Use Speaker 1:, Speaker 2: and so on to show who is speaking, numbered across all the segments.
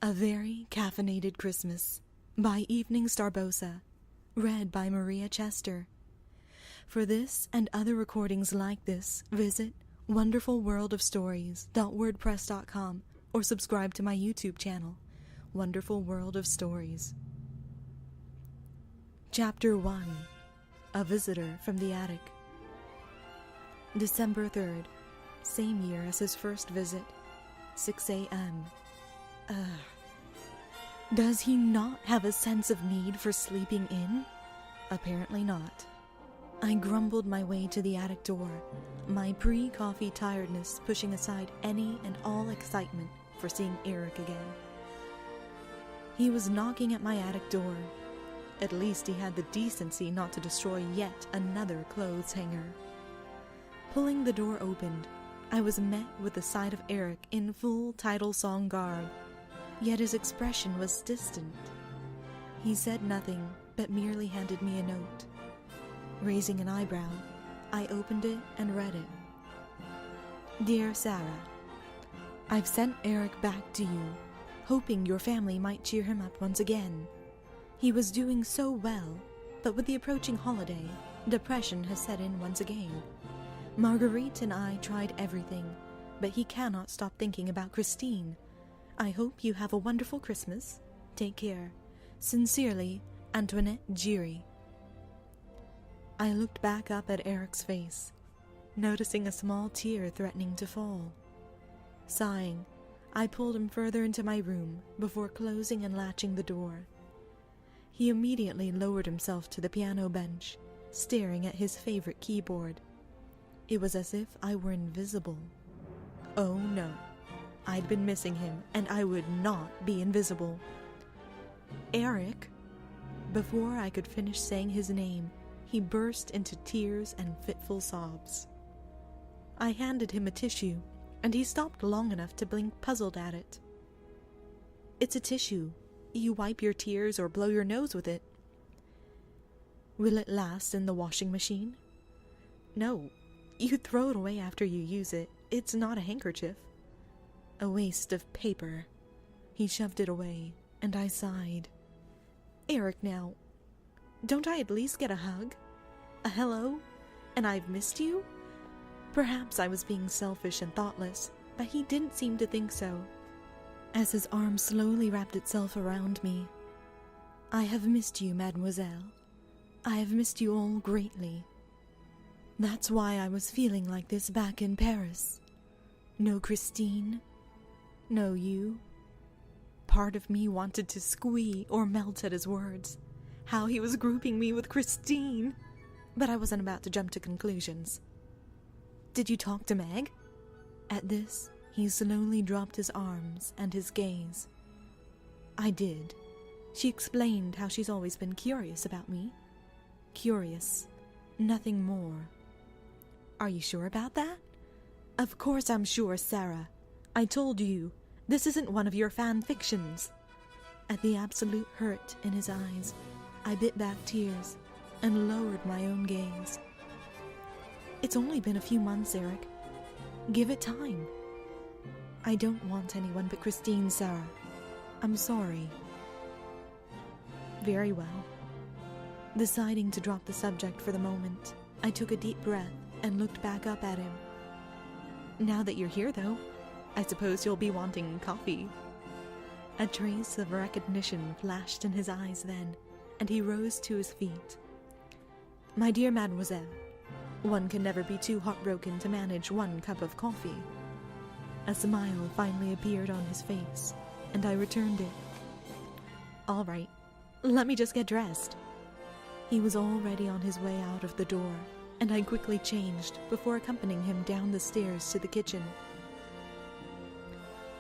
Speaker 1: A Very Caffeinated Christmas by Evening Starbossa, read by Maria Chester. For this and other recordings like this, visit wonderfulworldofstories.wordpress.com or subscribe to my YouTube channel, Wonderful World of Stories. Chapter 1. A Visitor from the Attic. December 3rd, same year as his first visit, 6 a.m. Does he not have a sense of need for sleeping in? Apparently not. I grumbled my way to the attic door, my pre-coffee tiredness pushing aside any and all excitement for seeing Erik again. He was knocking at my attic door. At least he had the decency not to destroy yet another clothes hanger. Pulling the door open, I was met with the sight of Erik in full title song garb. Yet his expression was distant. He said nothing, but merely handed me a note. Raising an eyebrow, I opened it and read it. Dear Sarah, I've sent Erik back to you, hoping your family might cheer him up once again. He was doing so well, but with the approaching holiday, depression has set in once again. Marguerite and I tried everything, but he cannot stop thinking about Christine. I hope you have a wonderful Christmas. Take care. Sincerely, Antoinette Giry. I looked back up at Erik's face, noticing a small tear threatening to fall. Sighing, I pulled him further into my room before closing and latching the door. He immediately lowered himself to the piano bench, staring at his favorite keyboard. It was as if I were invisible. Oh no. I'd been missing him, and I would not be invisible. Erik! Before I could finish saying his name, he burst into tears and fitful sobs. I handed him a tissue, and he stopped long enough to blink puzzled at it. It's a tissue. You wipe your tears or blow your nose with it. Will it last in the washing machine? No. You throw it away after you use it. It's not a handkerchief. A waste of paper. He shoved it away, and I sighed. Erik, now, don't I at least get a hug? A hello? And I've missed you? Perhaps I was being selfish and thoughtless, but he didn't seem to think so. As his arm slowly wrapped itself around me. I have missed you, mademoiselle. I have missed you all greatly. That's why I was feeling like this back in Paris. No Christine. No you. Part of me wanted to squee or melt at his words. How he was grouping me with Christine. But I wasn't about to jump to conclusions. Did you talk to Meg? At this, he slowly dropped his arms and his gaze. I did. She explained how she's always been curious about me. Curious. Nothing more. Are you sure about that? Of course I'm sure, Sarah. I told you, this isn't one of your FanFictions. At the absolute hurt in his eyes, I bit back tears and lowered my own gaze. It's only been a few months, Erik. Give it time. I don't want anyone but Christine, Sarah. I'm sorry. Very well. Deciding to drop the subject for the moment, I took a deep breath and looked back up at him. Now that you're here, though, I suppose you'll be wanting coffee. A trace of recognition flashed in his eyes then, and he rose to his feet. My dear mademoiselle, one can never be too heartbroken to manage one cup of coffee. A smile finally appeared on his face, and I returned it. All right, let me just get dressed. He was already on his way out of the door, and I quickly changed before accompanying him down the stairs to the kitchen.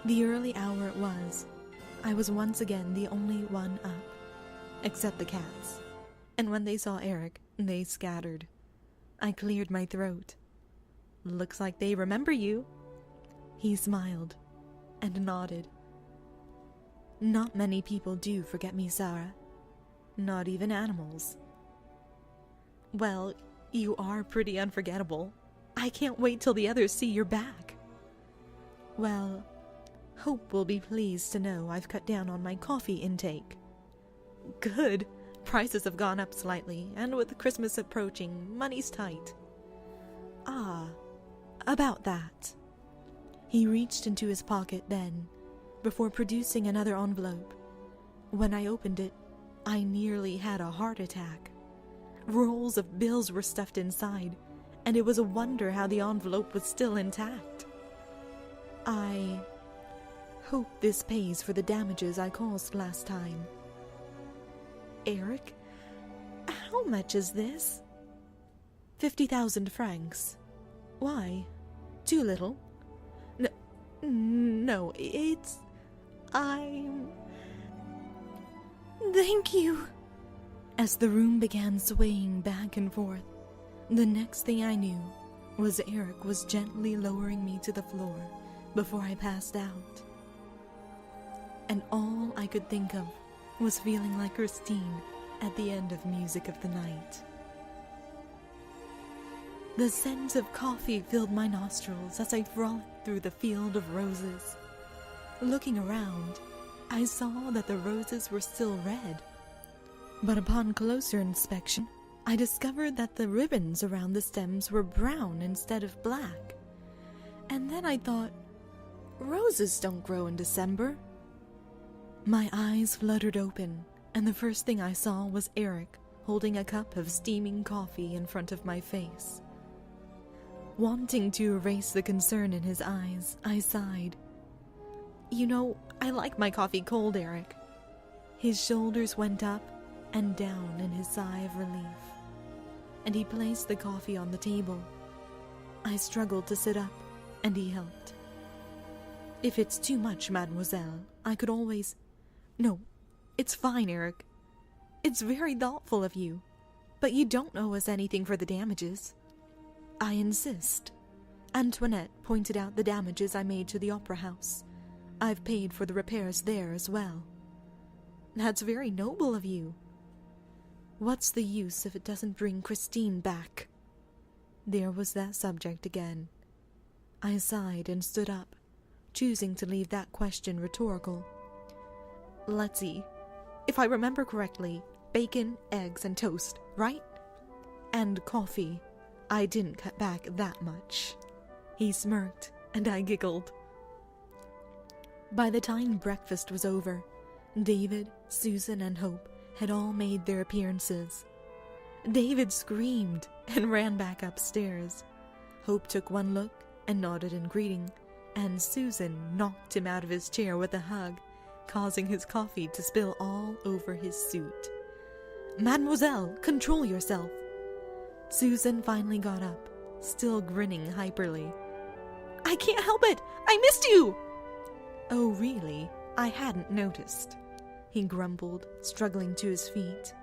Speaker 1: The early hour it was. I was once again the only one up, except the cats, and when they saw Erik, they scattered. I cleared my throat. Looks like they remember you. He smiled and nodded. Not many people do forget me, Sarah. Not even animals. Well, you are pretty unforgettable. I can't wait till the others see you're back. Well, Hope will be pleased to know I've cut down on my coffee intake. Good. Prices have gone up slightly, and with Christmas approaching, money's tight. Ah, about that. He reached into his pocket then, before producing another envelope. When I opened it, I nearly had a heart attack. Rolls of bills were stuffed inside, and it was a wonder how the envelope was still intact. I hope this pays for the damages I caused last time. Erik, how much is this? 50,000 francs. Why? Too little? No, it's... Thank you. As the room began swaying back and forth, the next thing I knew was Erik was gently lowering me to the floor before I passed out. And all I could think of was feeling like Christine at the end of Music of the Night. The scent of coffee filled my nostrils as I frolicked through the field of roses. Looking around, I saw that the roses were still red. But upon closer inspection, I discovered that the ribbons around the stems were brown instead of black. And then I thought, roses don't grow in December. My eyes fluttered open, and the first thing I saw was Erik holding a cup of steaming coffee in front of my face. Wanting to erase the concern in his eyes, I sighed. You know, I like my coffee cold, Erik. His shoulders went up and down in his sigh of relief, and he placed the coffee on the table. I struggled to sit up, and he helped. If it's too much, mademoiselle, I could always... No, it's fine, Erik. It's very thoughtful of you, but you don't owe us anything for the damages. I insist. Antoinette pointed out the damages I made to the opera house. I've paid for the repairs there as well. That's very noble of you. What's the use if it doesn't bring Christine back? There was that subject again. I sighed and stood up, choosing to leave that question rhetorical. Let's see. If I remember correctly, bacon, eggs, and toast, right? And coffee. I didn't cut back that much. He smirked, and I giggled. By the time breakfast was over, David, Susan, and Hope had all made their appearances. David screamed and ran back upstairs. Hope took one look and nodded in greeting, and Susan knocked him out of his chair with a hug, causing his coffee to spill all over his suit. Mademoiselle, control yourself. Susan finally got up, still grinning hyperly. I can't help it! I missed you! Oh, really? I hadn't noticed, he grumbled, struggling to his feet.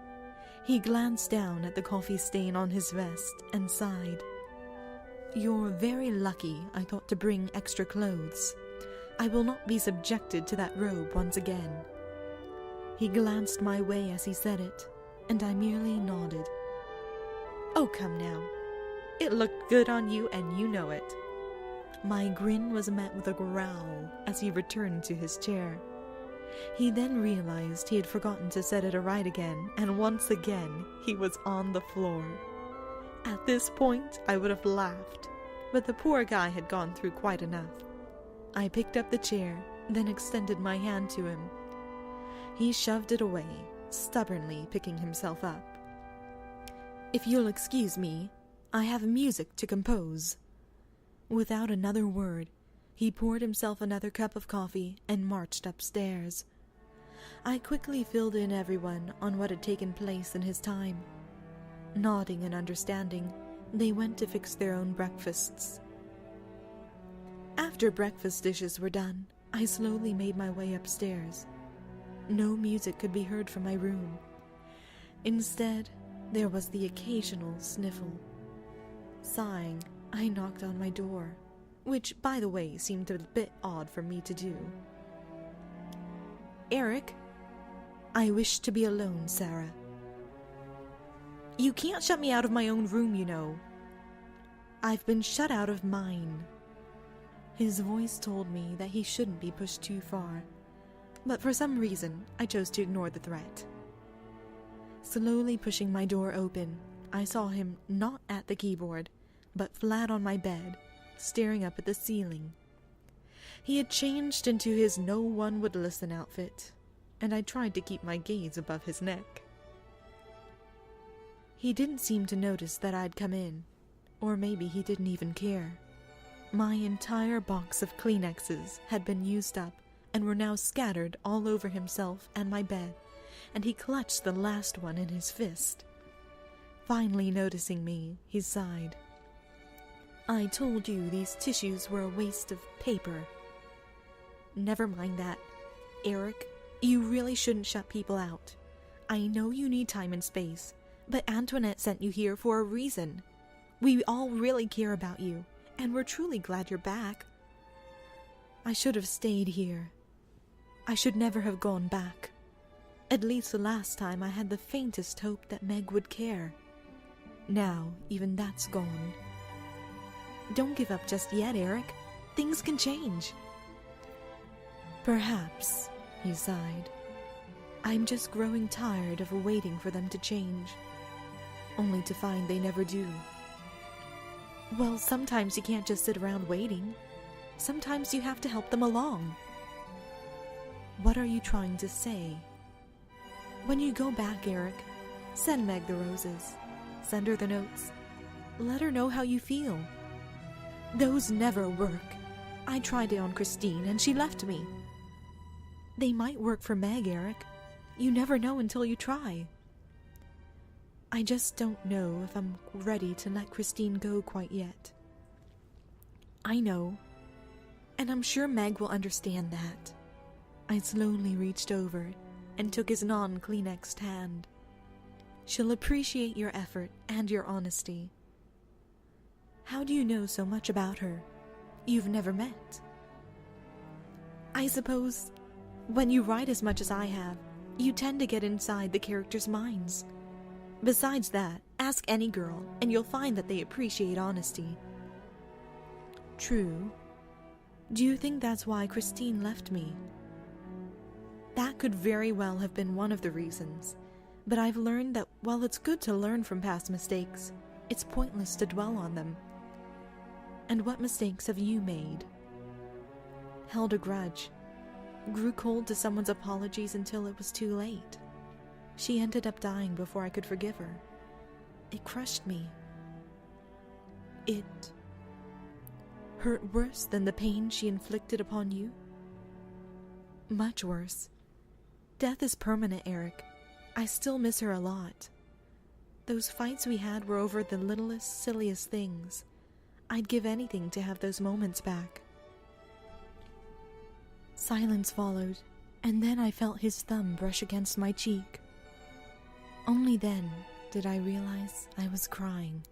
Speaker 1: He glanced down at the coffee stain on his vest and sighed. You're very lucky I thought to bring extra clothes. I will not be subjected to that robe once again. He glanced my way as he said it, and I merely nodded. Oh, come now. It looked good on you, and you know it. My grin was met with a growl as he returned to his chair. He then realized he had forgotten to set it aright again, and once again he was on the floor. At this point, I would have laughed, but the poor guy had gone through quite enough. I picked up the chair, then extended my hand to him. He shoved it away, stubbornly picking himself up. If you'll excuse me, I have music to compose. Without another word, he poured himself another cup of coffee and marched upstairs. I quickly filled in everyone on what had taken place in his time. Nodding and understanding, they went to fix their own breakfasts. After breakfast dishes were done, I slowly made my way upstairs. No music could be heard from my room. Instead, there was the occasional sniffle. Sighing, I knocked on my door, which, by the way, seemed a bit odd for me to do. Erik, I wish to be alone, Sarah. You can't shut me out of my own room, you know. I've been shut out of mine. His voice told me that he shouldn't be pushed too far, but for some reason I chose to ignore the threat. Slowly pushing my door open, I saw him not at the keyboard, but flat on my bed, staring up at the ceiling. He had changed into his no-one-would-listen outfit, and I tried to keep my gaze above his neck. He didn't seem to notice that I'd come in, or maybe he didn't even care. My entire box of Kleenexes had been used up and were now scattered all over himself and my bed, and he clutched the last one in his fist. Finally noticing me, he sighed. "I told you these tissues were a waste of paper." "Never mind that. Erik, you really shouldn't shut people out. I know you need time and space, but Antoinette sent you here for a reason. We all really care about you, and we're truly glad you're back. I should have stayed here. I should never have gone back. At least the last time I had the faintest hope that Meg would care. Now, even that's gone. Don't give up just yet, Erik. Things can change." "Perhaps," he sighed. "I'm just growing tired of waiting for them to change, only to find they never do." "Well, sometimes you can't just sit around waiting. Sometimes you have to help them along." "What are you trying to say?" "When you go back, Erik, send Meg the roses. Send her the notes. Let her know how you feel. Those never work. I tried it on Christine, and she left me. They might work for Meg, Erik. You never know until you try. I just don't know if I'm ready to let Christine go quite yet." "I know, and I'm sure Meg will understand that." I slowly reached over and took his non-Kleenexed hand. "She'll appreciate your effort and your honesty." "How do you know so much about her? You've never met." "I suppose when you write as much as I have, you tend to get inside the characters' minds. Besides that, ask any girl, and you'll find that they appreciate honesty." "True. Do you think that's why Christine left me?" "That could very well have been one of the reasons, but I've learned that while it's good to learn from past mistakes, it's pointless to dwell on them." "And what mistakes have you made?" "Held a grudge. Grew cold to someone's apologies until it was too late. She ended up dying before I could forgive her. It crushed me. It hurt worse than the pain she inflicted upon you?" "Much worse. Death is permanent, Erik. I still miss her a lot. Those fights we had were over the littlest, silliest things. I'd give anything to have those moments back." Silence followed, and then I felt his thumb brush against my cheek. Only then did I realize I was crying.